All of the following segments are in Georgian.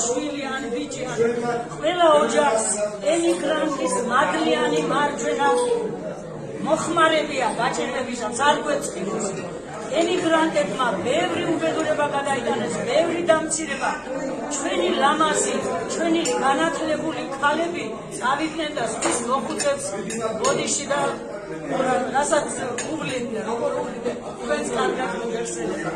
შვილი ან ბიჭი ან ყველა ოჯახს ემიგრანტის მადლიანი მარჯვენა მოხმარებია გაჭირვებისას არ გვეწყინოს. ემიგრანტებმა ბევრი უბედურება გადაიტანეს, ბევრი დამცირება. ჩვენი ლამაზი, ჩვენი განათლებული ქალები წავიდნენ და ზღვის მოხუცებს ბოდიში და რასაც უვლიდნენ, როგორ უვლიდნენ, თქვენს კარგად მოგეხსენებათ.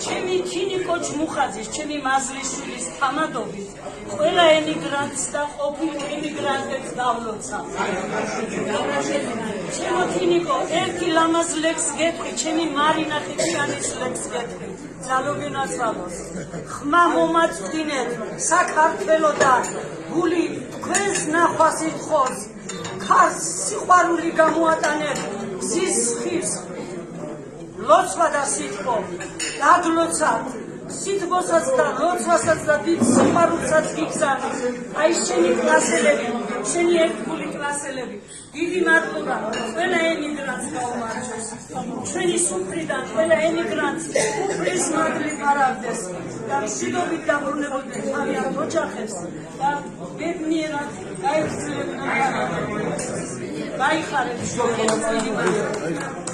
ჩემი თინიკო ჩმუხაძის, ჩემი მაზლიშვილის თამადობით ყველა ემიგრანტს და ყოფილ ემიგრანტებს დავლოცა. ჩემო თინიკო, ერთი ლამაზ ლექს გეტყვი, ჩემი მარინა ხიფიანის ლექს გეტყვი. ძალობინაცვალოს. ხმა მომაწვდინეთ საქართველოდან, გული თქვენს ნახვას ითხოვს. ქარს სიყვარული გამოატანეთ გზის ხის. ლოცვა და სითბო დაგლოცავთ. სითბოსაც და ლოცვასაც და დიდ სიყვარულსაც გიგზავნით. აი შენი კლასელები, შენი ერთგული კლასელები. დიდი მადლობა ყველა ემიგრანტს გაუმარჯოს. ჩვენი სუფრიდან ყველა ემიგრანტს უფლის მადლი პარავდეს და მშვიდობით დაბრუნებოდნენ თავიანთ ოჯახებს და ბედნიერად გაიხსენებდნენ. გაიხარეთ შუქის წილი.